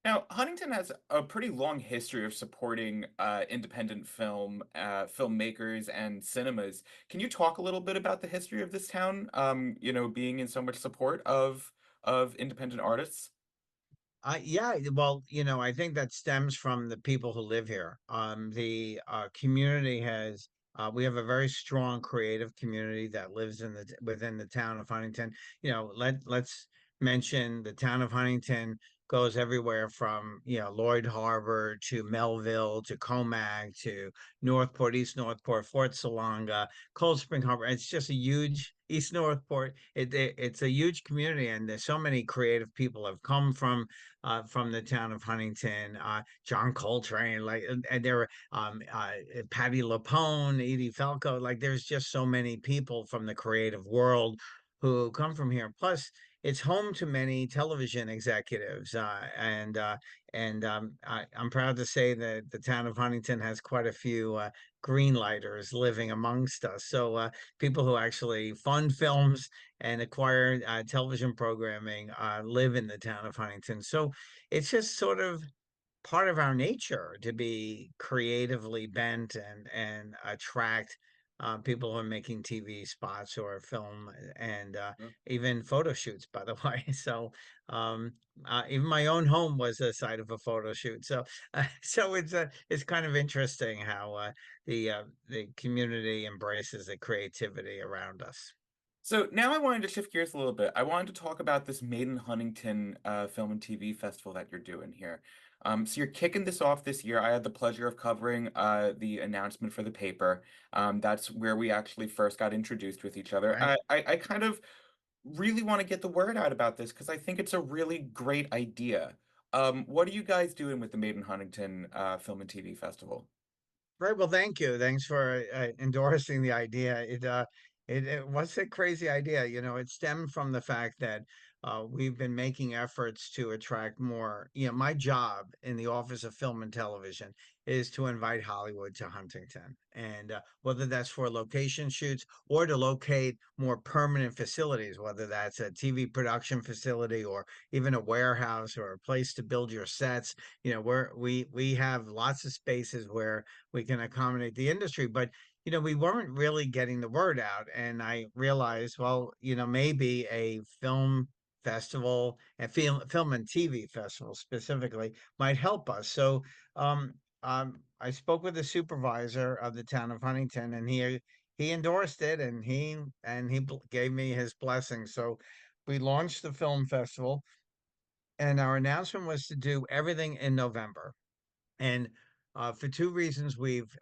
Now, Huntington has a pretty long history of supporting independent filmmakers and cinemas. Can you talk a little bit about the history of this town, being in so much support of independent artists? Yeah, well, I think that stems from the people who live here. The community has we have a very strong creative community that lives within the town of Huntington. Let's mention the town of Huntington goes everywhere from, Lloyd Harbor to Melville to Comag to Northport, East Northport, Fort Salonga, Cold Spring Harbor. It's just a huge East Northport. It's a huge community, and there's so many creative people have come from the town of Huntington. John Coltrane, and there were Patty LaPone, Edie Falco. Like, there's just so many people from the creative world who come from here. Plus, it's home to many television executives, I'm proud to say that the town of Huntington has quite a few green lighters living amongst us. So people who actually fund films and acquire television programming live in the town of Huntington. So it's just sort of part of our nature to be creatively bent and attract people who are making TV spots or film and even photo shoots, by the way. So um, even my own home was a site of a photo shoot. So it's kind of interesting how the community embraces the creativity around us. So now I wanted to shift gears a little bit. I wanted to talk about this Made in Huntington Film and TV Festival that you're doing here. So you're kicking this off this year. I had the pleasure of covering the announcement for the paper. That's where we actually first got introduced with each other. Right. I kind of really want to get the word out about this because I think it's a really great idea. What are you guys doing with the Made in Huntington Film and TV Festival? Right. Well, thank you. Thanks for endorsing the idea. It was a crazy idea. It stemmed from the fact that we've been making efforts to attract more. My job in the Office of Film and Television is to invite Hollywood to Huntington, and whether that's for location shoots or to locate more permanent facilities, whether that's a TV production facility or even a warehouse or a place to build your sets. We have lots of spaces where we can accommodate the industry. But we weren't really getting the word out. And I realized, well, maybe a film and TV festival specifically might help us. So I spoke with the supervisor of the town of Huntington, and he endorsed it, and he gave me his blessing. So we launched the film festival, and our announcement was to do everything in November. And for two reasons, we've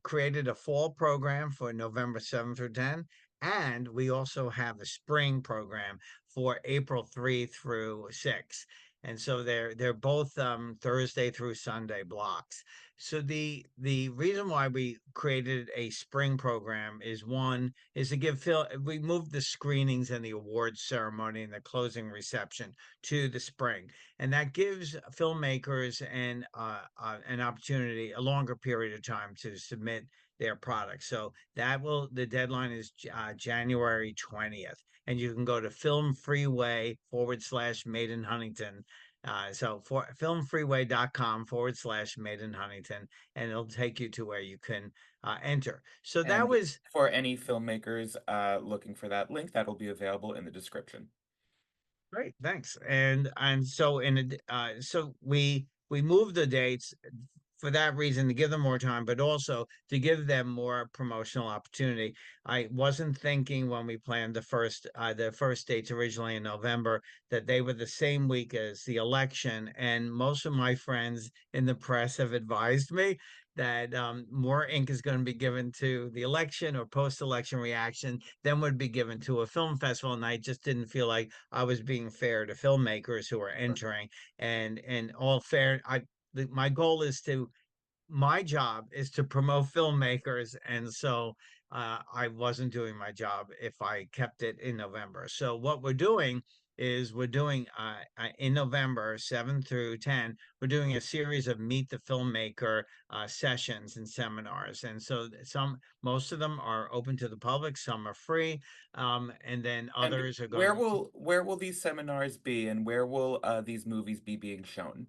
created a fall program for November 7th through 10, and we also have a spring program for April 3 through 6. And so they're both Thursday through Sunday blocks. So the reason why we created a spring program is, one is to give Phil we moved the screenings and the awards ceremony and the closing reception to the spring, and that gives filmmakers an opportunity, a longer period of time to submit their products. So the deadline is January 20th, and you can go to Film Freeway / Made in Huntington. So for filmfreeway.com / Made in Huntington, and it'll take you to where you can enter. So that And was for any filmmakers looking for that link, that'll be available in the description. great. Thanks. And so so we moved the dates for that reason, to give them more time, but also to give them more promotional opportunity. I wasn't thinking when we planned the first dates originally in November that they were the same week as the election. And most of my friends in the press have advised me that more ink is going to be given to the election or post-election reaction than would be given to a film festival. And I just didn't feel like I was being fair to filmmakers who are entering. And all fair, my goal is to my job is to promote filmmakers, and so I wasn't doing my job if I kept it in November. So what we're doing is we're doing in November 7 through 10, we're doing a series of meet the filmmaker sessions and seminars. And so most of them are open to the public, some are free, and then And others are where going. will these seminars be, and where will these movies be being shown?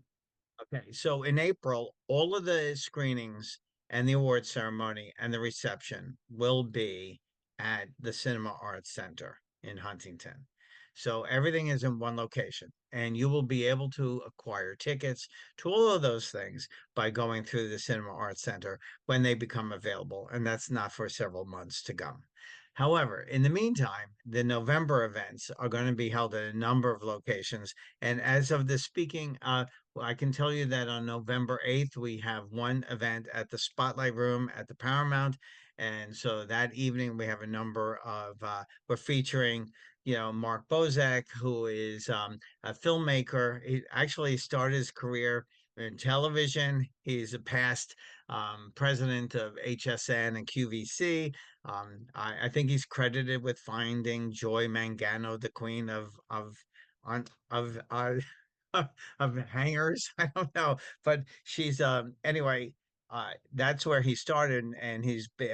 Okay, so in April, all of the screenings and the award ceremony and the reception will be at the Cinema Arts Center in Huntington. So everything is in one location, and you will be able to acquire tickets to all of those things by going through the Cinema Arts Center when they become available, and that's not for several months to come. However, in the meantime, the November events are going to be held at a number of locations. And as of this speaking, well, I can tell you that on November 8th, we have one event at the Spotlight Room at the Paramount. And so that evening, we have a number of, we're featuring, Mark Bozak, who is a filmmaker. He actually started his career in television. He's a past president of HSN and QVC. I think he's credited with finding Joy Mangano, the queen on, of of hangers. I don't know, but she's anyway. That's where he started, and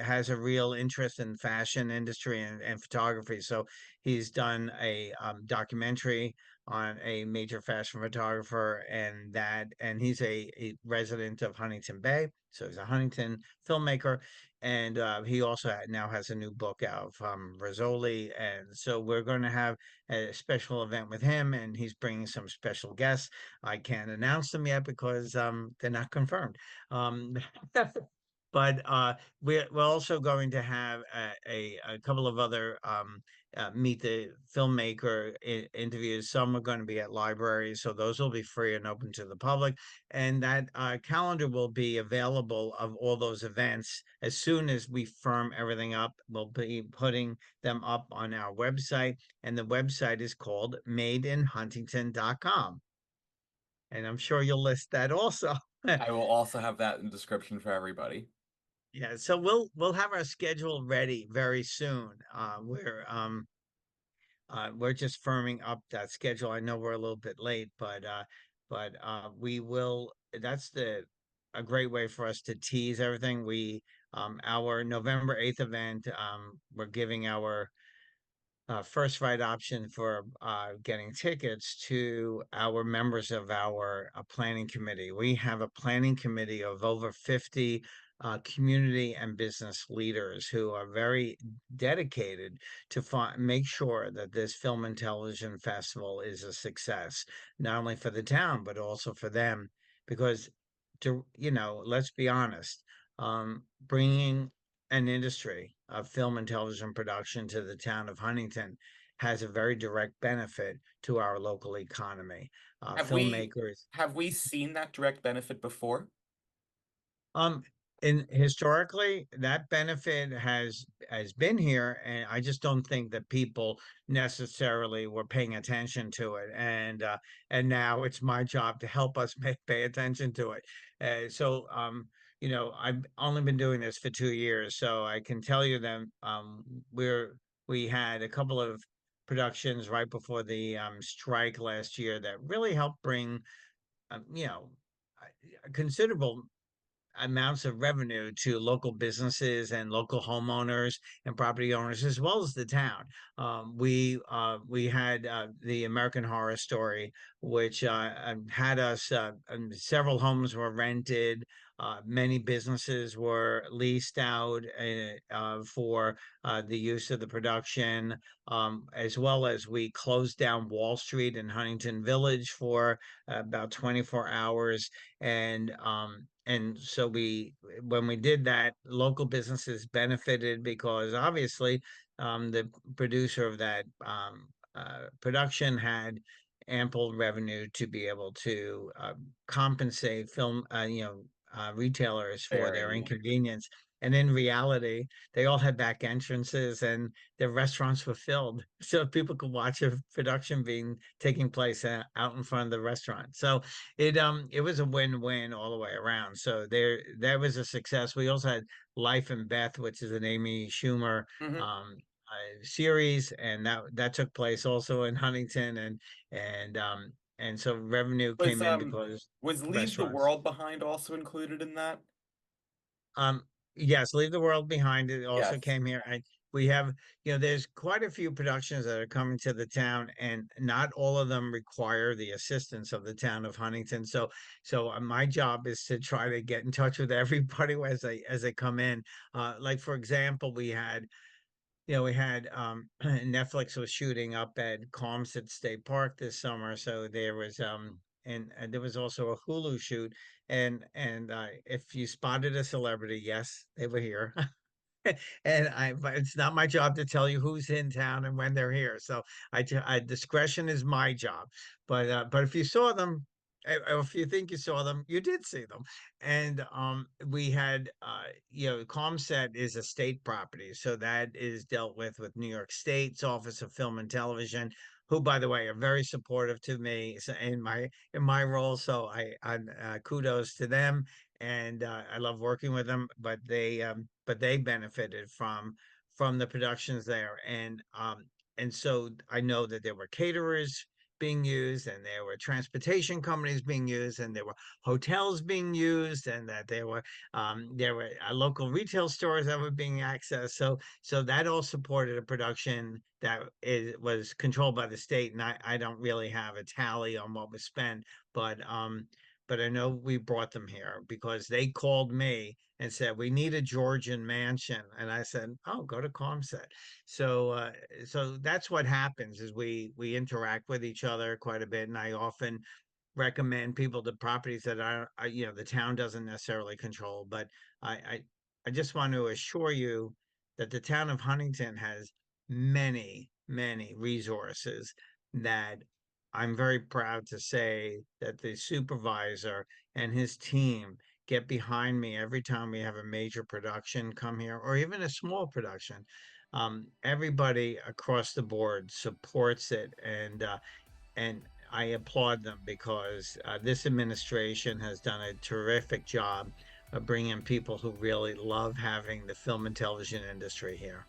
has a real interest in fashion industry and photography. So he's done a documentary on a major fashion photographer, and he's a resident of Huntington Bay. So he's a Huntington filmmaker, and he also now has a new book out from Rizzoli, and so we're going to have a special event with him, and he's bringing some special guests. I can't announce them yet because they're not confirmed. Um, but we're also going to have a couple of other meet the filmmaker interviews. Some are going to be at libraries, so those will be free and open to the public. And that calendar will be available of all those events as soon as we firm everything up. We'll be putting them up on our website, and the website is called madeinhuntington.com. And I'm sure you'll list that also. I will also have that in the description for everybody. Yeah, so we'll have our schedule ready very soon. We're just firming up that schedule. I know we're a little bit late, but we will. That's the a great way for us to tease everything. We Our November 8th event, we're giving our first right option for getting tickets to our members of our planning committee. We have a planning committee of over 50 community and business leaders who are very dedicated to make sure that this film and television festival is a success, not only for the town, but also for them. Because, let's be honest, bringing an industry of film and television production to the town of Huntington has a very direct benefit to our local economy. Have we Filmmakers, have we seen that direct benefit before? um, in historically, that benefit has been here, and I just don't think that people necessarily were paying attention to it. And now it's my job to help us pay attention to it. I've only been doing this for 2 years, so I can tell you that we had a couple of productions right before the strike last year that really helped bring a considerable amounts of revenue to local businesses and local homeowners and property owners as well as the town. We had the American Horror Story, which had us several homes were rented. Many businesses were leased out for the use of the production, as well as we closed down Wall Street in Huntington Village for about 24 hours. And so when we did that, local businesses benefited because obviously the producer of that production had ample revenue to be able to compensate retailers for Fair, their yeah. inconvenience. And in reality, they all had back entrances and their restaurants were filled, so people could watch a production being taking place out in front of the restaurant. So it was a win-win all the way around. So that was a success. We also had Life and Beth, which is an Amy Schumer Hmm. series, and that took place also in Huntington, and so revenue Was came in because Leave the restaurants. World Behind also included in that? Yes, Leave the World Behind. It also Yes. came here. we have, there's quite a few productions that are coming to the town, and not all of them require the assistance of the town of Huntington. So my job is to try to get in touch with everybody as they come in. Like for example, we had Netflix was shooting up at Calmsett State Park this summer, so there was and there was also a Hulu shoot, and if you spotted a celebrity, yes, they were here. But it's not my job to tell you who's in town and when they're here. So discretion is my job. But if you saw them, or if you think you saw them, you did see them. And we had, ComSet is a state property, so that is dealt with New York State's Office of Film and Television, who, by the way, are very supportive to me in my role. So I kudos to them, and I love working with them. But they benefited from the productions there, and so I know that there were caterers being used, and there were transportation companies being used, and there were hotels being used, and that there were local retail stores that were being accessed. So that all supported a production that was controlled by the state, and I don't really have a tally on what was spent, but but I know we brought them here because they called me and said we need a Georgian mansion, and I said, "Oh, go to Comset." So that's what happens is we interact with each other quite a bit, and I often recommend people to properties that the town doesn't necessarily control. But I, I I just want to assure you that the town of Huntington has many, many resources that I'm very proud to say that the supervisor and his team get behind me every time we have a major production come here, or even a small production. Everybody across the board supports it, and I applaud them because this administration has done a terrific job of bringing people who really love having the film and television industry here.